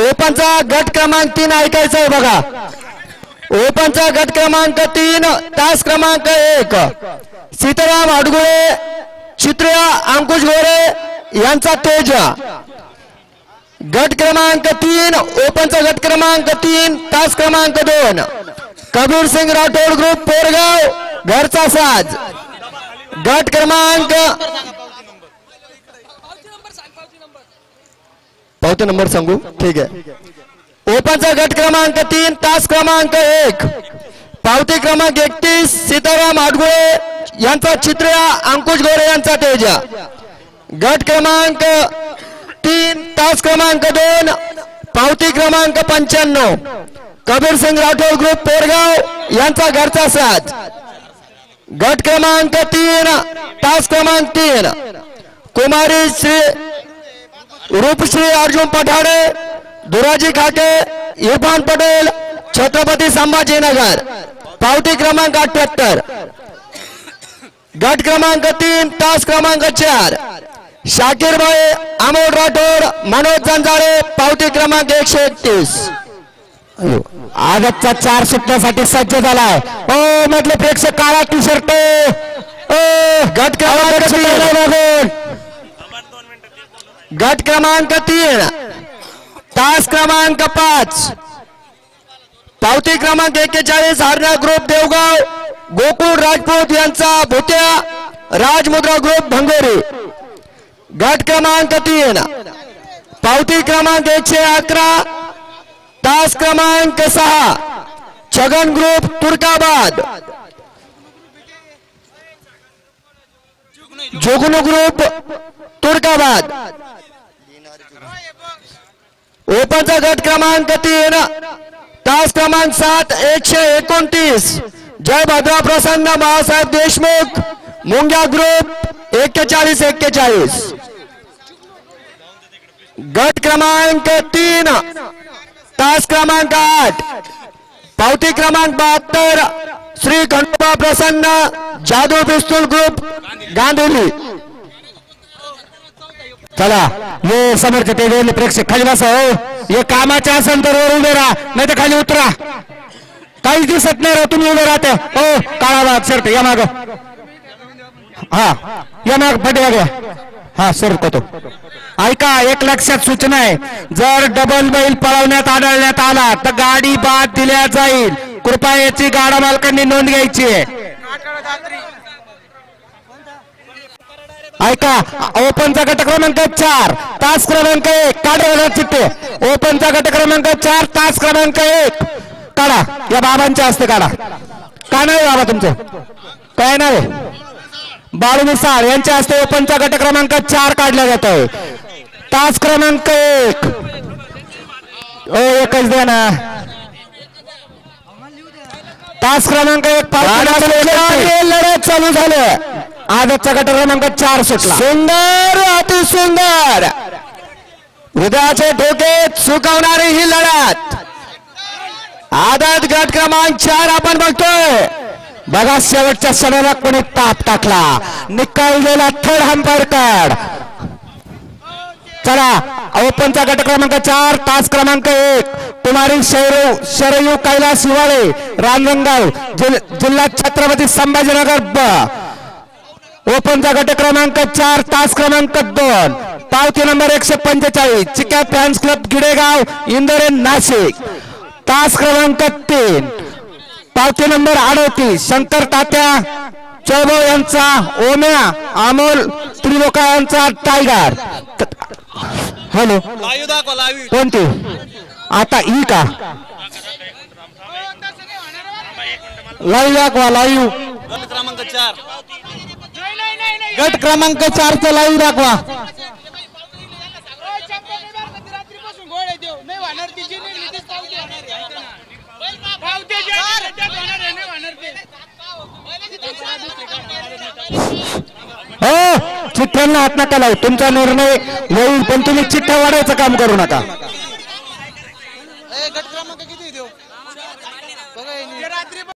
ओपनचा गट क्रमांक 3 ऐकायचा आहे बघा। ओपनचा गट क्रमांक 3 तास क्रमांक 1 सीताराम अडगुळे चित्र्या अंकुश गोरे यांचा तेजा। गट क्रमांक 3 ओपनचा गट क्रमांक 3 तास क्रमांक 2 कबीर सिंग राठोड ग्रुप पोरगाव घरचा साज। गट क्रमांक पावती नंबर सांगू ठीक आहे। ओपनचा गट क्रमांक 3 तास क्रमांक 1 पावती क्रमांक 31 सीताराम अडगुळे यांचा चित्र्या अंकुश गोरे यांचा तेजा। गट क्रमांक 3 तास क्रमांक 2 पावती क्रमांक 95 कबीर सिंग राठोड ग्रुप पोरगाव यांचा घरचा साज। गट क्रमांक 3 तास क्रमांक 3 कुमारी श्री रूपश्री अर्जुन पठाडे दुराजी खाटे इरफान पटेल छत्रपती संभाजीनगर पावती क्रमांक 78। गट क्रमांक 3 तास क्रमांक 4 शाकीर भाई अमोल राठोड मनोज जंजाळे पावती क्रमांक 131। आजचा 4 सुटण्यासाठी सज्ज झालाय। ओ म्हटले प्रेक्षक काळा टी शर्ट गट क्रमांक गट क्रमांक 3 तास क्रमांक 5 पावती क्रमांक 41 हरण्या ग्रुप देवगाव गोकुळ राजपूत यांचा भुत्या राजमुद्रा ग्रुप भंगोरी। गट क्रमांक 3 पावती क्रमांक 111 तास क्रमांक 6 छगन ग्रुप तुर्काबाद जोगनू ग्रुप तुर्काबाद। ओपनचा गट क्रमांक 3 तास क्रमांक 7 129 जय भद्रा प्रसन्न बाळासाहेब देशमुख मुंग्या ग्रुप 4141। गट क्रमांक 3 तास क्रमांक 8 पावती क्रमांक 72 श्री खंडोबा प्रसन्न जादू पिस्तूल ग्रुप गांधीली। चला ये समर्थ टेबल प्रेक्षक खाली बसा हो। ये कामाच्या असेल तर वर उभे राहा नाही तर खाली उतरा। काहीच दिसत नाही तुम्ही उभे राहते हो। काळा बाग सर या माग हा या माग पटे घ्या हा सर तो ऐका एक लक्षात सूचना आहे जर डबल बैल पळवण्यात आढळण्यात आला तर गाडी बाद दिल्या जाईल। कृपया याची गाडा मालकांनी नोंद घ्यायची आहे। ऐका ओपनचा गट क्रमांक 4 तास क्रमांक 1 काढा चिठ्ठी। ओपनचा गट क्रमांक 4 तास क्रमांक 1 काढा या बाबांच्या हस्ते काढा। काय नाव बाबा तुमचं काय नाव बाळू मिसाळ यांच्या हस्ते ओपनचा गट क्रमांक 4 काढला जात आहे। तास क्रमांक 1 एकच द्या ना। तास क्रमांक 1 लढत चालू झाले। आजचा गट क्रमांक 4 सुटला। सुंदर अति सुंदर हृदयाचे ठोके चुकवणारी ही लढत आदत गट क्रमांक 4 आपण बघतोय। बघा शेवटच्या क्षणाला कोणी ताप टाकला निकाल गेला थर्ड अंपायर कार्ड। चला ओपनचा गट क्रमांक 4 तास क्रमांक 1 कुमारी शरयू कैलास हिवाळे रांजणगाव जिल्हा छत्रपती संभाजीनगर। ओपनचा गट क्रमांक 4 तास क्रमांक 2 पावती number 145 Chikya fans club Gidegaon Indore Nashik. तास क्रमांक 3 पावती नंबर 38 शंकर तात्या चौबो यांचा ओम्या अमोल त्रिलोका यांचा टायगर। हॅलो कोणती आता ही का लाईव्ह दाखवा लाईव्ह गट क्रमांक 4 चा लाईव्ह दाखवा। हो चिठ्ठ्यांना हात नका लावू तुमचा निर्णय होईल पण तुम्ही चिठ्ठ्या वाढायचं काम करू नका।